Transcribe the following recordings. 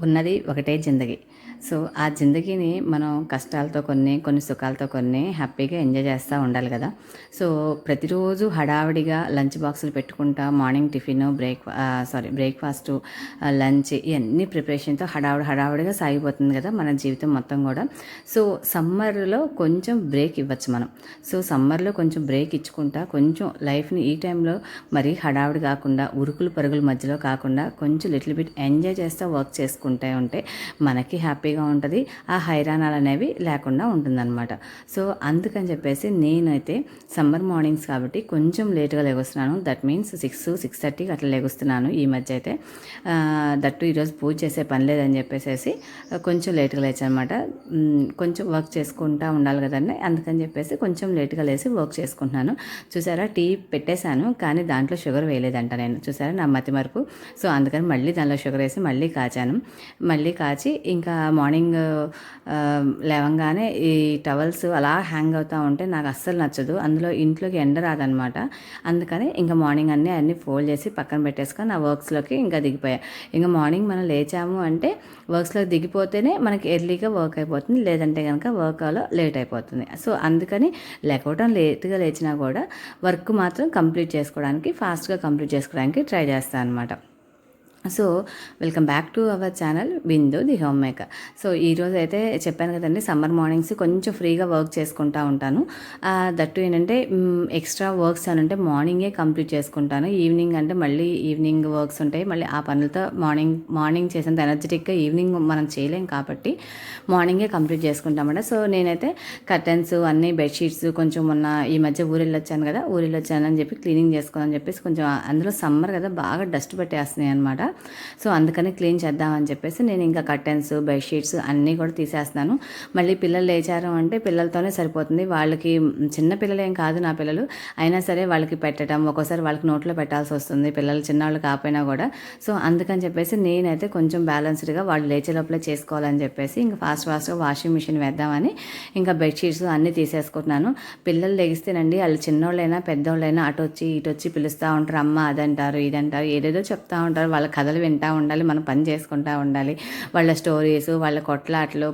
ఉన్నది ఒకటే జిందగీ. సో, ఆ జిందగీని మనం కష్టాలతో కొన్ని సుఖాలతో కొన్ని హ్యాపీగా ఎంజాయ్ చేస్తూ ఉండాలి కదా! సో, ప్రతిరోజు హడావిడిగా లంచ్ బాక్సులు పెట్టుకుంటా మార్నింగ్ టిఫిను, బ్రేక్‌ఫాస్టు, లంచ్ ఇయన్నీ ప్రిపరేషన్‌తో హడావిడిగా సాగిపోతుంది కదా మన జీవితం మొత్తం గూడా. సో, సమ్మర్‌లో కొంచెం బ్రేక్ ఇవ్వచ్చు మనం. సో, సమ్మర్‌లో కొంచెం బ్రేక్ ఇచ్చుకుంటా కొంచెం లైఫ్‌ని ఈ టైంలో మరీ హడావిడి కాకుండా, ఉరుకులు పరుగుల మధ్యలో కాకుండా కొంచెం లిటిల్ బిట్ ఎంజాయ్ చేస్తా వర్క్ చేసుకుంటే ఉంటే మనకి హ్యాపీగా ఉంటుంది. ఆ హైరాణాలు అనేవి లేకుండా ఉంటుందన్నమాట. సో అందుకని చెప్పేసి నేనైతే సమ్మర్ మార్నింగ్స్ కాబట్టి కొంచెం లేట్గా లెగుస్తున్నాను. దట్ మీన్స్ 6:30కి అట్లా లెగుస్తున్నాను ఈ మధ్య అయితే. దట్టు ఈరోజు పూజ చేసే పని లేదని చెప్పేసి కొంచెం లేట్గా లేచనమాట. కొంచెం వర్క్ చేసుకుంటూ ఉండాలి కదండి, అందుకని చెప్పేసి కొంచెం లేట్గా లేచి వర్క్ చేసుకుంటున్నాను. చూసారా, టీ పెట్టేశాను కానీ దాంట్లో షుగర్ వేయలేదంట నేను. చూసారా నా మతి మరుపు. సో అందుకని మళ్ళీ దానిలో షుగర్ వేసి మళ్ళీ కాచాను. మళ్ళీ కాచి ఇంకా మార్నింగ్ లేవంగానే ఈ టవల్స్ అలా హ్యాంగ్ అవుతూ ఉంటే నాకు అస్సలు నచ్చదు. అందులో ఇంట్లోకి ఎండ రాదనమాట. అందుకని ఇంకా మార్నింగ్ అన్నీ ఫోల్డ్ చేసి పక్కన పెట్టేసుకొని నా వర్క్స్లోకి ఇంకా దిగిపోయా. ఇంకా మార్నింగ్ మనం లేచాము అంటే వర్క్స్లోకి దిగిపోతేనే మనకి ఎర్లీగా వర్క్ అయిపోతుంది, లేదంటే కనుక వర్క్లో లేట్ అయిపోతుంది. సో అందుకని లేకపోవడం లేట్గా లేచినా కూడా వర్క్ మాత్రం ఫాస్ట్గా కంప్లీట్ చేసుకోవడానికి ట్రై చేస్తాను అనమాట. So welcome back to our channel Bindu the home maker. So ఈరోజు అయితే చెప్పాను కదండి, సమ్మర్ మార్నింగ్స్ కొంచెం ఫ్రీగా వర్క్ చేసుకుంటూ ఉంటాను. దట్టు ఏంటంటే ఎక్స్ట్రా వర్క్స్ అని అంటే మార్నింగే కంప్లీట్ చేసుకుంటాను. ఈవినింగ్ అంటే మళ్ళీ ఈవినింగ్ వర్క్స్ ఉంటాయి, మళ్ళీ ఆ పనులతో మార్నింగ్ చేసేంత ఎనర్జెటిక్గా ఈవినింగ్ మనం చేయలేం కాబట్టి మార్నింగే కంప్లీట్ చేసుకుంటామన్నమాట. సో నేనైతే కర్టన్స్ అన్నీ బెడ్షీట్స్ కొంచెం మొన్న ఈ మధ్య ఊరెళ్ళొచ్చానని చెప్పి క్లీనింగ్ చేసుకోవాలని చెప్పేసి కొంచెం అందులో సమ్మర్ కదా బాగా డస్ట్ పట్టేస్తున్నాయి అనమాట. సో అందుకని క్లీన్ చేద్దామని చెప్పేసి నేను ఇంకా కర్టెన్స్ బెడ్షీట్స్ అన్నీ కూడా తీసేస్తున్నాను. మళ్ళీ పిల్లలు లేచారు అంటే పిల్లలతోనే సరిపోతుంది. వాళ్ళకి చిన్న పిల్లలు ఏం కాదు నా పిల్లలు, అయినా సరే వాళ్ళకి పెట్టడం ఒక్కోసారి వాళ్ళకి నోట్లో పెట్టాల్సి వస్తుంది, పిల్లలు చిన్నవాళ్ళు కాకపోయినా కూడా. సో అందుకని చెప్పేసి నేనైతే కొంచెం బ్యాలెన్స్డ్గా వాళ్ళు లేచే లోపలే చేసుకోవాలని చెప్పేసి ఇంకా ఫాస్ట్గా వాషింగ్ మిషన్ వేద్దామని ఇంకా బెడ్షీట్స్ అన్నీ తీసేసుకుంటున్నాను. పిల్లలు లెగిస్తేనండి వాళ్ళు చిన్నోళ్ళైనా పెద్దోళ్ళైనా అటు వచ్చి పిలుస్తూ ఉంటారు, అమ్మ అదంటారు ఇదంటారు ఏదేదో చెప్తూ ఉంటారు. వాళ్ళ కథలు వింటూ ఉండాలి, మనం పని చేసుకుంటూ ఉండాలి. వాళ్ళ స్టోరీస్, వాళ్ళ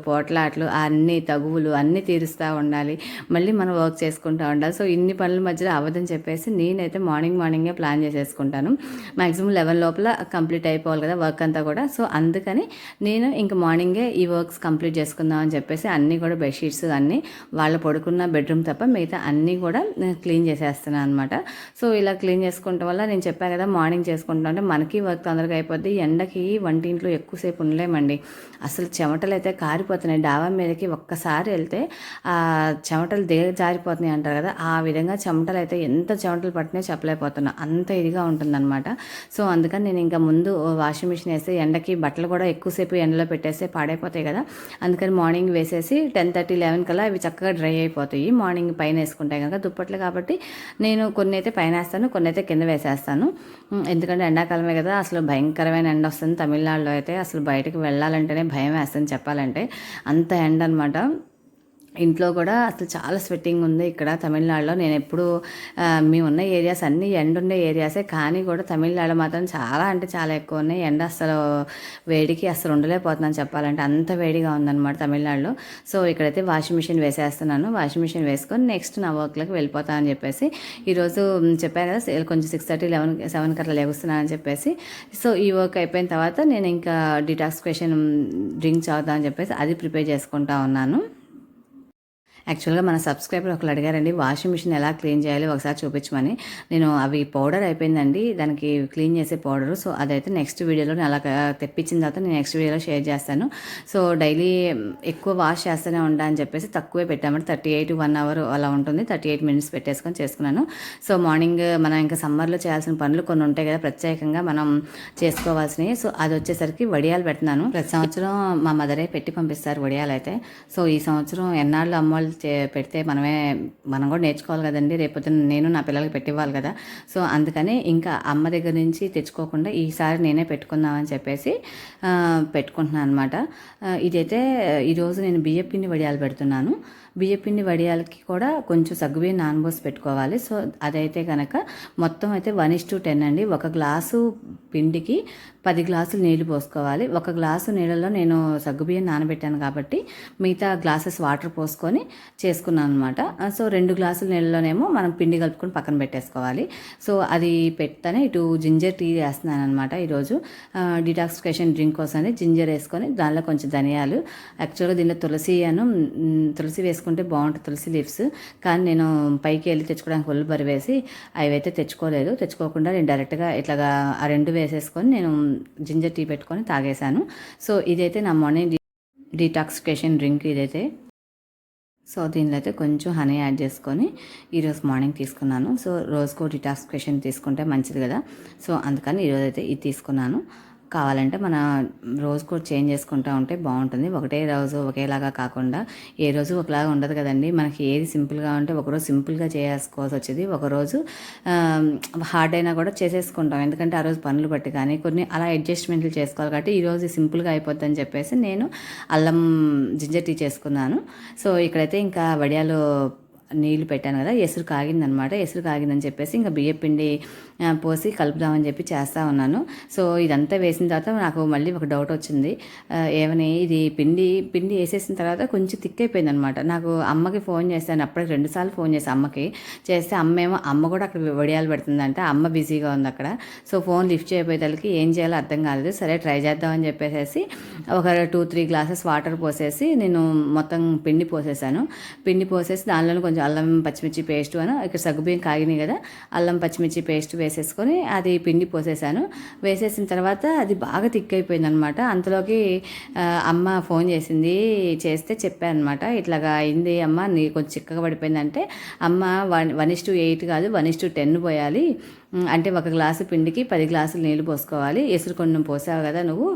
పోట్లాట్లు అన్ని తగువులు అన్నీ తీరుస్తూ ఉండాలి, మళ్ళీ మనం వర్క్ చేసుకుంటూ ఉండాలి. సో ఇన్ని పనుల మధ్యలో అవ్వదని చెప్పేసి నేనైతే మార్నింగే ప్లాన్ చేసేసుకుంటాను. మ్యాక్సిమం 11 లోపల కంప్లీట్ అయిపోవాలి కదా వర్క్ అంతా కూడా. సో అందుకని నేను ఇంకా మార్నింగే ఈ వర్క్స్ కంప్లీట్ చేసుకుందాం అని చెప్పేసి అన్నీ కూడా బెడ్షీట్స్ అన్నీ వాళ్ళ పడుకున్న బెడ్రూమ్ తప్ప మిగతా అన్నీ కూడా క్లీన్ చేసేస్తున్నాను అనమాట. సో ఇలా క్లీన్ చేసుకోవడం వల్ల నేను చెప్పాను కదా మార్నింగ్ చేసుకుంటాం అంటే మనకి వర్క్ తొందరగా అయిపోద్ది. ఎండకి వంటింట్లో ఎక్కువసేపు ఉండలేమండి, అసలు చెమటలు అయితే కారిపోతున్నాయి. డాబా మీదకి ఒక్కసారి వెళ్తే ఆ చెమటలు జారిపోతున్నాయి అంటారు కదా, ఆ విధంగా చెమటలు అయితే ఎంత చెమటలు పట్టినాయో చెప్పలేకపోతున్నా, అంత ఇదిగా ఉంటుందన్నమాట. సో అందుకని నేను ఇంకా ముందు వాషింగ్ మిషన్ వేసి ఎండకి బట్టలు కూడా ఎక్కువసేపు ఎండలో పెట్టేస్తే పాడైపోతాయి కదా, అందుకని మార్నింగ్ వేసేసి 10:30, 11 కల్లా అవి చక్కగా డ్రై అయిపోతాయి. మార్నింగ్ పైన వేసుకుంటాయి కనుక దుప్పట్లు కాబట్టి నేను కొన్ని అయితే పైన వేస్తాను, కొన్ని అయితే కింద వేసేస్తాను. ఎందుకంటే ఎండాకాలమే కదా, అసలు భయంకరమైన ఎండ వస్తుంది. తమిళనాడులో అయితే అసలు బయటకు వెళ్ళాలంటేనే భయం వేస్తుంది చెప్పాలంటే, అంత ఎండ అనమాట. ఇంట్లో కూడా అసలు చాలా స్వెట్టింగ్ ఉంది ఇక్కడ తమిళనాడులో. నేను ఎప్పుడు మేమున్న ఏరియాస్ అన్నీ ఎండ ఉండే ఏరియాసే, కానీ కూడా తమిళనాడు మాత్రం చాలా అంటే చాలా ఎక్కువ ఉన్నాయి ఎండ. అసలు వేడికి అసలు ఉండలేకపోతున్నాను చెప్పాలంటే, అంత వేడిగా ఉందన్నమాట తమిళనాడులో. సో ఇక్కడైతే వాషింగ్ మిషన్ వేసేస్తున్నాను. వాషింగ్ మిషన్ వేసుకొని నెక్స్ట్ నా వర్క్లోకి వెళ్ళిపోతాను అని చెప్పేసి ఈరోజు చెప్పాను కదా కొంచెం 6:30, 7 అట్లా లేగుస్తున్నాను అని చెప్పేసి. సో ఈ వర్క్ అయిపోయిన తర్వాత నేను ఇంకా డిటాక్సిఫికేషన్ డ్రింక్ తాగుతాను అని చెప్పేసి అది ప్రిపేర్ చేసుకుంటా ఉన్నాను. యాక్చువల్గా మన సబ్స్క్రైబర్ ఒకరు అడిగారండి వాషింగ్ మిషన్ ఎలా క్లీన్ చేయాలి ఒకసారి చూపించమని. నేను అవి పౌడర్ అయిపోయిందండి దానికి క్లీన్ చేసే పౌడరు. సో అదైతే నెక్స్ట్ వీడియోలో నేను అలా తెప్పించిన తర్వాత నేను నెక్స్ట్ వీడియోలో షేర్ చేస్తాను. సో డైలీ ఎక్కువ వాష్ చేస్తూనే ఉంటా అని చెప్పేసి తక్కువే పెట్టామంటే 38 1 అవర్ అలా ఉంటుంది, 38 మినిట్స్ పెట్టేసుకొని చేసుకున్నాను. సో మార్నింగ్ మనం ఇంకా సమ్మర్లో చేయాల్సిన పనులు కొన్ని ఉంటాయి కదా ప్రత్యేకంగా మనం చేసుకోవాల్సినవి. సో అది వచ్చేసరికి వడియాలు పెడుతున్నాను. ప్రతి సంవత్సరం మా మదరే పెట్టి పంపిస్తారు వడియాలు అయితే. సో ఈ సంవత్సరం ఎన్నాళ్ళు అమ్మవాళ్ళు పెడితే మనం కూడా నేర్చుకోవాలి కదండి, రేపొద్దున నేను నా పిల్లలకి పెట్టివ్వాలి కదా. సో అందుకని ఇంకా అమ్మ దగ్గర నుంచి తెచ్చుకోకుండా ఈసారి నేనే పెట్టుకుందామని చెప్పేసి పెట్టుకుంటున్నాను అనమాట. ఇదైతే ఈరోజు నేను బియ్యపిండి వడియాలు పెడుతున్నాను. బియ్యపిండి వడియాలకి కూడా కొంచెం సగ్గుబియ్యం నానబోసి పెట్టుకోవాలి. సో అదైతే కనుక మొత్తం అయితే 1:10 అండి. ఒక గ్లాసు పిండికి 10 గ్లాసులు నీళ్లు పోసుకోవాలి. ఒక గ్లాసు నీళ్ళలో నేను సగ్గుబియ్యం నానబెట్టాను కాబట్టి మిగతా గ్లాసెస్ వాటర్ పోసుకొని చేసుకున్నాను అనమాట. సో 2 గ్లాసుల నీళ్ళలోనేమో మనం పిండి కలుపుకొని పక్కన పెట్టేసుకోవాలి. సో అది పెడితేనే ఇటు జింజర్ టీ వేస్తున్నాను అనమాట ఈరోజు. డిటాక్సిఫికేషన్ డ్రింక్ కోసం జింజర్ వేసుకొని దానిలో కొంచెం ధనియాలు, యాక్చువల్గా దీనిలో తులసి వేసుకుంటే బాగుంటుంది, తులసి లీవ్స్. కానీ నేను పైకి వెళ్ళి తెచ్చుకోవడానికి ఒళ్ళు బరివేసి అవైతే తెచ్చుకోకుండా నేను డైరెక్ట్గా ఇట్లాగా ఆ 2 వేసేసుకొని నేను జింజర్ టీ పెట్టుకొని తాగేశాను. సో ఇదైతే నా మార్నింగ్ డీటాక్సిఫికేషన్ డ్రింక్ ఇదైతే. సో దీనిలో అయితే కొంచెం హనీ యాడ్ చేసుకొని ఈరోజు మార్నింగ్ తీసుకున్నాను. సో రోజుకో డీటాక్సిఫికేషన్ తీసుకుంటే మంచిది కదా. సో అందుకని ఈరోజు అయితే ఇది తీసుకున్నాను. కావాలంటే మన రోజు కూడా చేంజ్ చేసుకుంటూ ఉంటే బాగుంటుంది. ఒకటే రోజు ఒకేలాగా కాకుండా ఏ రోజు ఒకలాగా ఉండదు కదండి. మనకి ఏది సింపుల్గా ఉంటే ఒకరోజు సింపుల్గా చేసుకోవాల్సి వచ్చేది, ఒకరోజు హార్డ్ అయినా కూడా చేసేసుకుంటాం. ఎందుకంటే ఆ రోజు పనులు బట్టి కానీ కొన్ని అలా అడ్జస్ట్మెంట్లు చేసుకోవాలి కాబట్టి ఈరోజు సింపుల్గా అయిపోద్దని చెప్పేసి నేను అల్లం జింజర్ టీ చేసుకున్నాను. సో ఇక్కడైతే ఇంకా వడియాలు నీళ్లు పెట్టాను కదా, ఎసురు కాగిందనమాట. ఎసురు కాగిందని చెప్పేసి ఇంకా బియ్యపిండి పోసి కలుపుదామని చెప్పి చేస్తూ ఉన్నాను. సో ఇదంతా వేసిన తర్వాత నాకు మళ్ళీ ఒక డౌట్ వచ్చింది. ఏమని ఇది పిండి వేసేసిన తర్వాత కొంచెం థిక్ అయిపోయింది అనమాట. నాకు అమ్మకి ఫోన్ చేశాను, అప్పటికి 2 సార్లు ఫోన్ చేశాను అమ్మకి. చేస్తే అమ్మ కూడా అక్కడ వడియాలు పెడుతుందంటే అమ్మ బిజీగా ఉంది అక్కడ. సో ఫోన్ లిఫ్ట్ చేయబోయేతలకి ఏం చేయాలో అర్థం కాలేదు. సరే ట్రై చేద్దామని చెప్పేసి ఒక 2-3 గ్లాసెస్ వాటర్ పోసేసి నేను మొత్తం పిండి పోసేసి దానిలో కొంచెం అల్లం పచ్చిమిర్చి పేస్ట్ ఇక్కడ సగ్గుబియ్యం కాగినాయి కదా, అల్లం పచ్చిమిర్చి పేస్ట్ వేసేసుకొని అది పిండి పోసేసాను. వేసేసిన తర్వాత అది బాగా థిక్ అయిపోయింది అనమాట. అంతలోకి అమ్మ ఫోన్ చేస్తే చెప్పాను అనమాట, ఇట్లాగా అయింది అమ్మ, నీ కొంచెం చిక్కగా పడిపోయిందంటే అమ్మ 1:8 కాదు 1:10 పోయాలి, అంటే ఒక గ్లాసు పిండికి 10 గ్లాసులు నీళ్లు పోసుకోవాలి, ఎసురు కొంచెం పోసావు కదా నువ్వు,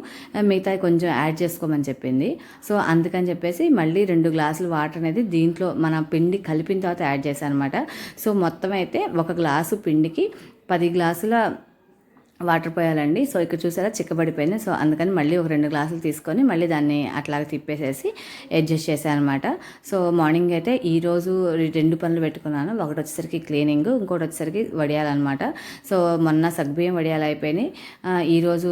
మిగతా కొంచెం యాడ్ చేసుకోమని చెప్పింది. సో అందుకని చెప్పేసి మళ్ళీ 2 గ్లాసులు వాటర్ అనేది దీంట్లో మన పిండి కలిపిన తర్వాత యాడ్ చేశాను అనమాట. సో మొత్తం అయితే ఒక గ్లాసు పిండికి 10 గ్లాసుల వాటర్ పోయాలండి. సో ఇక్కడ చూసారా చిక్కబడిపోయింది. సో అందుకని మళ్ళీ ఒక 2 గ్లాసులు తీసుకొని మళ్ళీ దాన్ని అట్లాగా తిప్పేసేసి అడ్జస్ట్ చేశాను అనమాట. సో మార్నింగ్ అయితే ఈరోజు 2 పనులు పెట్టుకున్నాను. ఒకటి వచ్చేసరికి క్లీనింగ్, ఇంకోటి వచ్చేసరికి వడియాలన్నమాట. సో మొన్న సగ్గుబియ్యం వడియాలు అయిపోయినాయి. ఈరోజు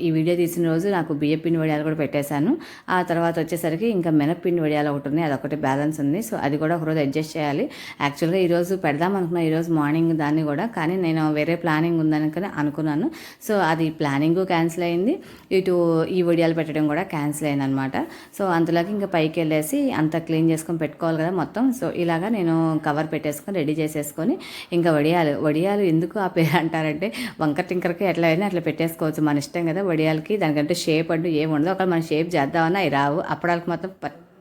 ఈ వీడియో తీసిన రోజు నాకు బియ్యపిండి వడియాలు కూడా పెట్టేశాను. ఆ తర్వాత వచ్చేసరికి ఇంకా మినప్పిండి వడియాలు ఒకటి ఉన్నాయి, అదొకటి బ్యాలెన్స్ ఉంది. సో అది కూడా ఒకరోజు అడ్జస్ట్ చేయాలి. యాక్చువల్గా ఈరోజు పెడదాం అనుకున్నాను, ఈరోజు మార్నింగ్ దాన్ని కూడా, కానీ నేను వేరే ప్లానింగ్ ఉందని అనుకున్నాను. సో అది ప్లానింగ్ క్యాన్సిల్ అయింది, ఇటు ఈ వడియాలు పెట్టడం కూడా క్యాన్సిల్ అయింది అనమాట. సో అంతలోకి ఇంకా పైకి వెళ్ళేసి అంతా క్లీన్ చేసుకొని పెట్టుకోవాలి కదా మొత్తం. సో ఇలాగా నేను కవర్ పెట్టేసుకొని రెడీ చేసేసుకొని ఇంకా వడియాలు ఎందుకు ఆ పేరు అంటారంటే వంకర టింకరకి ఎట్లా అయినా అట్లా పెట్టేసుకోవచ్చు, మన ఇష్టం కదా. వడియాలకి దానికంటే షేప్ అంటూ ఏమి ఉండదు, ఒకవేళ మనం షేప్ చేద్దామన్నా అవి రావు. అప్పటికి మాత్రం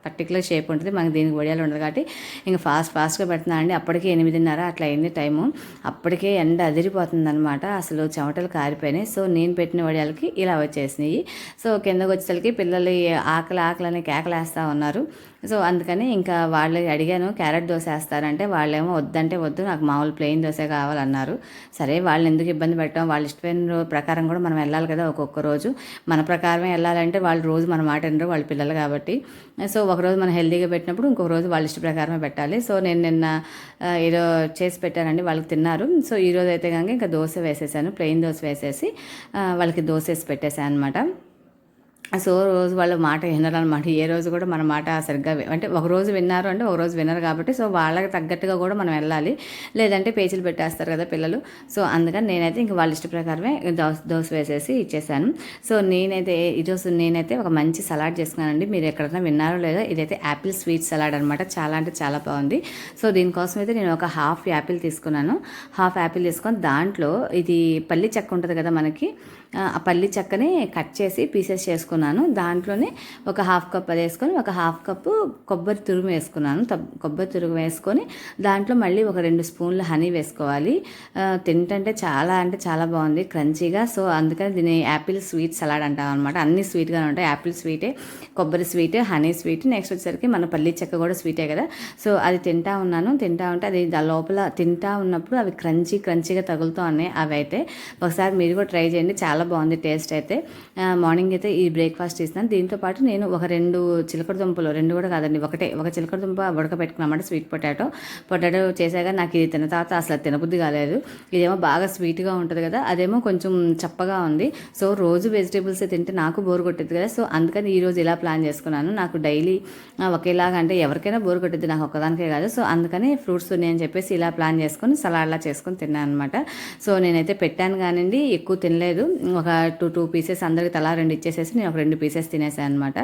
పర్టికులర్ షేప్ ఉంటుంది, మనకి దీనికి వడియాలు ఉండదు కాబట్టి ఇంకా ఫాస్ట్గా పెడుతున్నా అండి. అప్పటికే 8:30 అట్లా అయింది టైము. అప్పటికే ఎండ అదిరిపోతుంది అనమాట, అసలు చెమటలు కారిపోయినాయి. సో నేను పెట్టిన వడియాలకి ఇలా వచ్చేసినాయి. సో కిందకు వచ్చేసరికి పిల్లలు ఆకలి కేకలేస్తూ ఉన్నారు. సో అందుకని ఇంకా వాళ్ళకి అడిగాను క్యారెట్ దోశ వేస్తారంటే వాళ్ళేమో వద్దంటే వద్దు, నాకు మామూలు ప్లెయిన్ దోశ కావాలన్నారు. సరే వాళ్ళని ఎందుకు ఇబ్బంది పెట్టాం, వాళ్ళ ఇష్టమైన ప్రకారం కూడా మనం వెళ్ళాలి కదా. ఒక్కొక్క రోజు మన ప్రకారమే వెళ్ళాలంటే వాళ్ళు రోజు మన మాట వినరు, వాళ్ళ పిల్లలు కాబట్టి. సో ఒకరోజు మనం హెల్తీగా పెట్టినప్పుడు ఇంకొక రోజు వాళ్ళ ఇష్ట ప్రకారమే పెట్టాలి. సో నేను నిన్న ఏదో చేసి పెట్టానండి, వాళ్ళకి తిన్నారు. సో ఈరోజు అయితే కనుక ఇంకా దోశ వేసేసాను, ప్లెయిన్ దోశ వేసేసి వాళ్ళకి దోశ వేసి పెట్టేశాను అనమాట. సో రోజు వాళ్ళ మాట వినరనమాట. ఏ రోజు కూడా మన మాట సరిగ్గా అంటే ఒక రోజు విన్నారు అంటే ఒక రోజు వినరు కాబట్టి సో వాళ్ళకి తగ్గట్టుగా కూడా మనం వెళ్ళాలి, లేదంటే పేచీలు పెట్టేస్తారు కదా పిల్లలు. సో అందుకని నేనైతే ఇంక వాళ్ళ ఇష్ట ప్రకారమే దోశ వేసేసి ఇచ్చేసాను. సో నేనైతే ఒక మంచి సలాడ్ చేసుకున్నానండి. మీరు ఎక్కడైనా విన్నారో లేదో, ఇదైతే యాపిల్ స్వీట్ సలాడ్ అనమాట. చాలా అంటే చాలా బాగుంది. సో దీనికోసం అయితే నేను ఒక హాఫ్ యాపిల్ తీసుకున్నాను. హాఫ్ యాపిల్ తీసుకొని దాంట్లో ఇది పల్లి చెక్క ఉంటుంది కదా మనకి, ఆ పల్లి చెక్కని కట్ చేసి పీసెస్ చేసుకున్నాను. తీసుకున్నాను. దాంట్లోనే ఒక హాఫ్ కప్ అది వేసుకొని ఒక హాఫ్ కప్పు కొబ్బరి తురుము వేసుకున్నాను. కొబ్బరి తురుము వేసుకొని దాంట్లో మళ్ళీ ఒక 2 స్పూన్లు హనీ వేసుకోవాలి. తింటే అంటే చాలా బాగుంది క్రంచీగా. సో అందుకని దీన్ని యాపిల్ స్వీట్ సలాడ్ అంటాం అనమాట. అన్ని స్వీట్గానే ఉంటాయి. యాపిల్ స్వీటే, కొబ్బరి స్వీట్, హనీ స్వీట్, నెక్స్ట్ వచ్చేసరికి మన పల్లి చెక్క కూడా స్వీటే కదా. సో అది తింటా ఉంటే అది లోపల తింటా ఉన్నప్పుడు అవి క్రంచీగా తగులుతూ ఉన్నాయి. అవి అయితే ఒకసారి మీరు కూడా ట్రై చేయండి, చాలా బాగుంది టేస్ట్ అయితే. మార్నింగ్ అయితే ఈ బ్రేక్ఫాస్ట్ చేసినాను. దీంతోపాటు నేను ఒక 2 చిలకడ దుంపలు, 2 కూడా కాదండి, ఒక చిలకడ దుంప ఉడకబెట్టుకున్నామంటే స్వీట్ పొటాటో చేసాక నాకు ఇది తిన్న తర్వాత అసలు తినబుద్ధి కాలేదు. ఇదేమో బాగా స్వీట్గా ఉంటుంది కదా, అదేమో కొంచెం చప్పగా ఉంది. సో రోజు వెజిటేబుల్స్ తింటే నాకు బోర్ కొట్టేది కదా. సో అందుకని ఈరోజు ఇలా ప్లాన్ చేసుకున్నాను. నాకు డైలీ ఒకేలాగా అంటే ఎవరికైనా బోర్ కొట్టేది, నాకు ఒక్కదానికే కాదు. సో అందుకని ఫ్రూట్స్ ఉన్నాయని చెప్పేసి ఇలా ప్లాన్ చేసుకొని సలాడ్లా చేసుకొని తిన్నాను అనమాట. సో నేనైతే పెట్టాను కానివ్వండి, ఎక్కువ తినలేదు. ఒక 2 పీసెస్ అందరికి తలా 2 ఇచ్చేసేసి నేను ఒక 2 పీసెస్ తినేసాను అనమాట.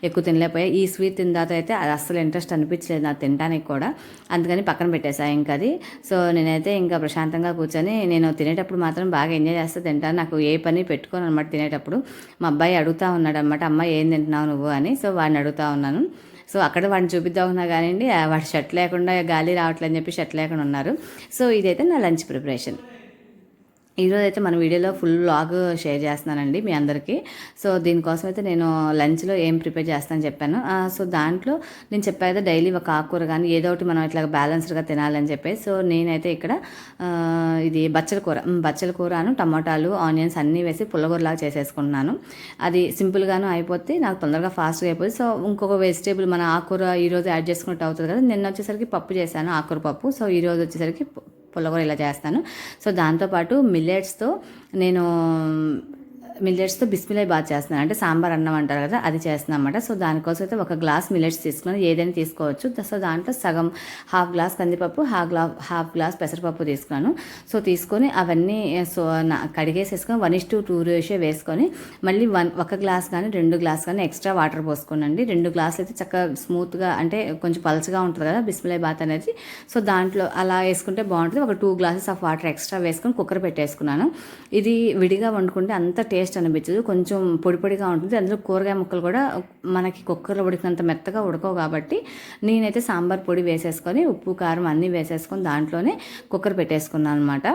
ఎక్కువ తినలేకపోయా. ఈ స్వీట్ తిన్న తర్వాత అయితే అది అస్సలు ఇంట్రెస్ట్ అనిపించలేదు నాకు తినడానికి కూడా, అందుకని పక్కన పెట్టేసాను ఇంకా అది. సో నేనైతే ఇంకా ప్రశాంతంగా కూర్చొని నేను తినేటప్పుడు మాత్రం బాగా ఎంజాయ్ చేస్తూ తింటాను. నాకు ఏ పని పెట్టుకోను అనమాట తినేటప్పుడు. మా అబ్బాయి అడుగుతూ ఉన్నాడు అనమాట, అమ్మ ఏం తింటున్నావు నువ్వు అని. సో వాడిని అడుగుతూ ఉన్నాను. సో అక్కడ వాడిని చూపిద్దాం ఉన్నా కానివ్వండి, వాడు షర్ట్ లేకుండా గాలి రావట్లేదని చెప్పి షర్ట్ లేకుండా ఉన్నారు. సో ఇదైతే నా లంచ్ ప్రిపరేషన్. ఈరోజు అయితే మన వీడియోలో ఫుల్ వ్లాగ్ షేర్ చేస్తున్నానండి మీ అందరికీ. సో దీనికోసం అయితే నేను లంచ్లో ఏం ప్రిపేర్ చేస్తానని చెప్పాను. సో దాంట్లో నేను చెప్పాను డైలీ ఒక ఆకుకూర కానీ ఏదో ఒకటి మనం ఇట్లా బ్యాలెన్స్డ్గా తినాలని చెప్పి. సో నేనైతే ఇక్కడ ఇది బచ్చల కూరను టమాటాలు ఆనియన్స్ అన్నీ వేసి పుల్లగూరలాగా చేసేసుకుంటున్నాను. అది సింపుల్గాను అయిపోతే నాకు తొందరగా ఫాస్ట్గా అయిపోతుంది. సో ఇంకొక వెజిటేబుల్ మన ఆకుకూర ఈరోజు యాడ్ చేసుకున్నట్టు అవుతుంది కదా. నిన్న వచ్చేసరికి పప్పు చేశాను, ఆకుకూర పప్పు. సో ఈరోజు వచ్చేసరికి పుల్లగూర ఇలా చేస్తాను. సో దాంతోపాటు మిల్లెట్స్తో బిస్మిలాయ్ బాత్ చేస్తున్నాను, అంటే సాంబార్ అన్నం అంటారు కదా, అది చేస్తున్నాను అనమాట. సో దానికోసం అయితే ఒక గ్లాస్ మిల్లెట్స్ తీసుకున్నాను, ఏదైనా తీసుకోవచ్చు. సో దాంట్లో సగం హాఫ్ గ్లాస్ కందిపప్పు, హాఫ్ గ్లాస్ పెసరపప్పు తీసుకున్నాను. సో తీసుకొని అవన్నీ కడిగేసేసుకొని 1:2 రేషియో వేసుకొని మళ్ళీ ఒక గ్లాస్ కానీ 2 గ్లాస్ కానీ ఎక్స్ట్రా వాటర్ పోసుకోనండి. 2 గ్లాసులు అయితే చక్కగా స్మూత్గా అంటే కొంచెం పలచగా ఉంటుంది కదా బిస్మిలాయ్ బాత్ అనేది. సో దాంట్లో అలా వేసుకుంటే బాగుంటుంది. ఒక 2 గ్లాసెస్ ఆఫ్ వాటర్ ఎక్స్ట్రా వేసుకొని కుక్కర్ పెట్టేసుకున్నాను. ఇది విడిగా వండుకుంటే అంత టేస్ట్ అనిపించదు, కొంచెం పొడిగా ఉంటుంది. అందులో కూరగాయ ముక్కలు కూడా మనకి కుక్కర్లో ఉడికినంత మెత్తగా ఉడకవు కాబట్టి నేనైతే సాంబార్ పొడి వేసేసుకొని ఉప్పు కారం అన్నీ వేసేసుకొని దాంట్లోనే కుక్కర్ పెట్టేసుకున్నాను అనమాట.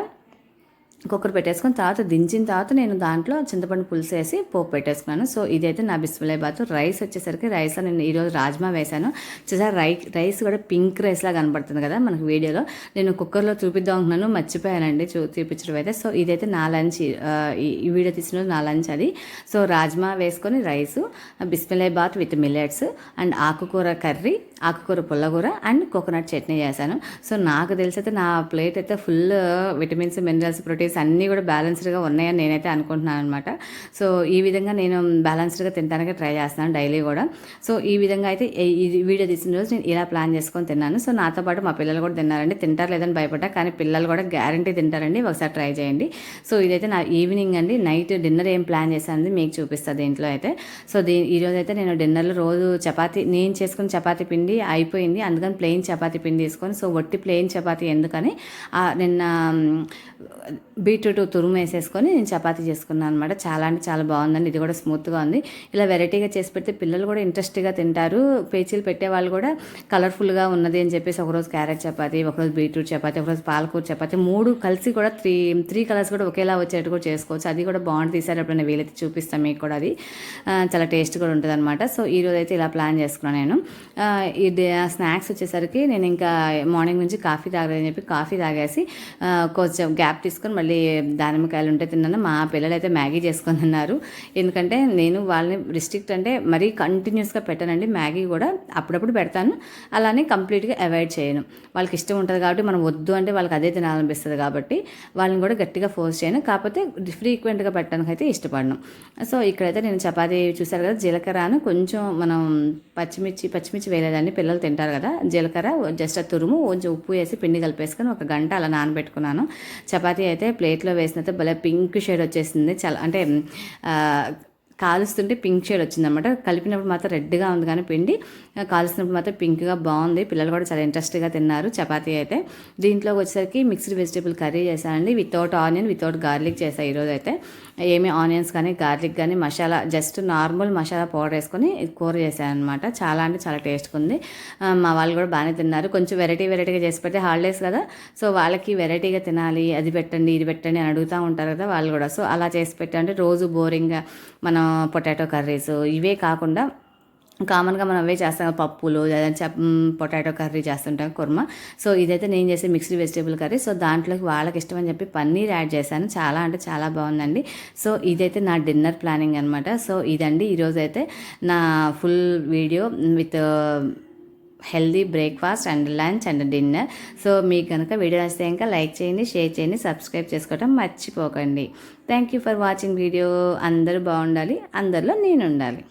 కుక్కర్ పెట్టేసుకుని తర్వాత దించిన తర్వాత నేను దాంట్లో చింతపండు పులుసు వేసి పోపు పెట్టేసుకున్నాను. సో ఇదైతే నా బిస్మిలాయ్ బాత్. రైస్ వచ్చేసరికి రైస్లో నేను ఈరోజు రాజ్మా వేశాను. చూసారు రైస్ కూడా పింక్ రైస్లా కనపడుతుంది కదా మనకు వీడియోలో. నేను కుక్కర్లో చూపిద్దాం అనుకున్నాను, మర్చిపోయానండి చూపించడం అయితే. సో ఇదైతే నా లంచ్, ఈ వీడియో తీసిన నా లంచ్ అది. సో రాజ్మా వేసుకొని రైసు, బిస్మిలాయ్ బాత్ విత్ మిల్లెట్స్ అండ్ ఆకుకూర కర్రీ, ఆకుకూర పుల్లగూర అండ్ కోకోనట్ చట్నీ చేశాను. సో నాకు తెలిసి అయితే నా ప్లేట్ అయితే ఫుల్ విటమిన్స్, మినరల్స్, ప్రోటీన్స్ అన్నీ కూడా బ్యాలెన్స్డ్గా ఉన్నాయని నేనైతే అనుకుంటున్నాను అనమాట. సో ఈ విధంగా నేను బ్యాలెన్స్డ్గా తినడానికి ట్రై చేస్తున్నాను డైలీ కూడా. సో ఈ విధంగా అయితే ఈ వీడియో తీసిన రోజు నేను ఇలా ప్లాన్ చేసుకొని తిన్నాను. సో నాతో పాటు మా పిల్లలు కూడా తిన్నారండి. తింటారు లేదని భయపడ్డా, కానీ పిల్లలు కూడా గ్యారంటీ తింటారండి. ఒకసారి ట్రై చేయండి. సో ఇదైతే నా ఈవినింగ్ అండి. నైట్ డిన్నర్ ఏం ప్లాన్ చేశాను మీకు చూపిస్తుంది దీంట్లో అయితే. సో ఈరోజు అయితే నేను డిన్నర్లో రోజు నేను చేసుకున్న చపాతీ పిండి అయిపోయింది, అందుకని ప్లెయిన్ చపాతీ పిండి తీసుకొని, సో వట్టి ప్లెయిన్ చపాతీ ఎందుకని నిన్న బీట్రూట్ తురుము వేసేసుకొని నేను చపాతీ చేసుకున్నాను అనమాట. చాలా అంటే చాలా బాగుందండి. ఇది కూడా స్మూత్గా ఉంది. ఇలా వెరైటీగా చేసి పెడితే పిల్లలు కూడా ఇంట్రెస్ట్గా తింటారు. పేచీలు పెట్టే వాళ్ళు కూడా కలర్ఫుల్గా ఉన్నది అని చెప్పేసి ఒకరోజు క్యారెట్ చపాతీ, ఒకరోజు బీట్రూట్ చపాతీ, ఒకరోజు పాలకూర చపాతీ, 3 కలిసి కూడా త్రీ కలర్స్ కూడా ఒకేలా వచ్చేట్టు కూడా చేసుకోవచ్చు. అది కూడా బాగుంటుంది. ఈసారి ఎప్పుడైనా వీలైతే చూపిస్తాను మీకు కూడా. అది చాలా టేస్ట్ కూడా ఉంటుంది అనమాట. సో ఈరోజు అయితే ఇలా ప్లాన్ చేసుకున్నాను నేను. ఇది స్నాక్స్ వచ్చేసరికి నేను ఇంకా మార్నింగ్ నుంచి కాఫీ తాగలేదని చెప్పి కాఫీ తాగేసి కొంచెం గ్యాప్ తీసుకొని మళ్ళీ దానిమ్మకాయలు ఉంటే తిన్నాను. మా పిల్లలు అయితే మ్యాగీ చేసుకొని తిన్నారు. ఎందుకంటే నేను వాళ్ళని రిస్ట్రిక్ట్ అంటే మరీ కంటిన్యూస్గా పెట్టానండి. మ్యాగీ కూడా అప్పుడప్పుడు పెడతాను, అలానే కంప్లీట్గా అవాయిడ్ చేయను. వాళ్ళకి ఇష్టం ఉంటుంది కాబట్టి మనం వద్దు అంటే వాళ్ళకి అదే తినాలనిపిస్తుంది కాబట్టి వాళ్ళని కూడా గట్టిగా ఫోర్స్ చేయను. కాకపోతే ఫ్రీక్వెంట్గా పెట్టడానికి అయితే ఇష్టపడను. సో ఇక్కడైతే నేను చపాతీ చూసారు కదా, జీలకర్రను కొంచెం మనం పచ్చిమిర్చి వేయలేదండి, పిల్లలు తింటారు కదా. జీలకర్ర జస్ట్ తురుము కొంచెం ఉప్పు వేసి పిండి కలిపేసుకొని 1 గంట అలా నానబెట్టుకున్నాను. చపాతీ అయితే ప్లేట్లో వేసినైతే భలే పింక్ షేడ్ వచ్చేసింది. చాలా అంటే కాలుస్తుంటే పింక్ షేడ్ వచ్చిందనమాట. కలిపినప్పుడు మాత్రం రెడ్గా ఉంది, కానీ పిండి కాలుస్తున్నప్పుడు మాత్రం పింక్గా బాగుంది. పిల్లలు కూడా చాలా ఇంట్రెస్ట్గా తిన్నారు చపాతీ అయితే. దీంట్లోకి వచ్చేసరికి మిక్స్డ్ వెజిటేబుల్ కర్రీ చేశానండి. వితౌట్ ఆనియన్, వితౌట్ గార్లిక్ చేశాను ఈరోజు అయితే. ఏమి ఆనియన్స్ కానీ గార్లిక్ కానీ masala just normal masala powder వేసుకొని కూర చేశాను అనమాట. చాలా అంటే చాలా టేస్ట్గా ఉంది. మా వాళ్ళు కూడా బాగానే తిన్నారు. కొంచెం వెరైటీగా చేసి పెడితే హాలిడేస్ కదా, సో వాళ్ళకి వెరైటీగా తినాలి, అది పెట్టండి ఇది పెట్టండి అని అడుగుతూ ఉంటారు కదా వాళ్ళు కూడా. సో అలా చేసి పెట్టంటే రోజు బోరింగ్గా మనం పొటాటో కర్రీస్ ఇవే కాకుండా కామన్గా మనం అవే చేస్తాం, పప్పులు పొటాటో కర్రీ చేస్తుంటాం కుర్మా. సో ఇదైతే నేను చేసే మిక్స్డ్ వెజిటేబుల్ కర్రీ. సో దాంట్లోకి వాళ్ళకి ఇష్టం అని చెప్పి పన్నీర్ యాడ్ చేశాను. చాలా అంటే చాలా బాగుందండి. సో ఇదైతే నా డిన్నర్ ప్లానింగ్ అనమాట. సో ఇదండి ఈరోజు అయితే నా full video with healthy breakfast and lunch and dinner. So మీకు కనుక వీడియో నచ్చితే ఇంకా లైక్ చేయండి, షేర్ చేయండి, సబ్స్క్రైబ్ చేసుకోవడం మర్చిపోకండి. Thank you for watching video. అందరూ బాగుండాలి, అందరిలో నేను ఉండాలి.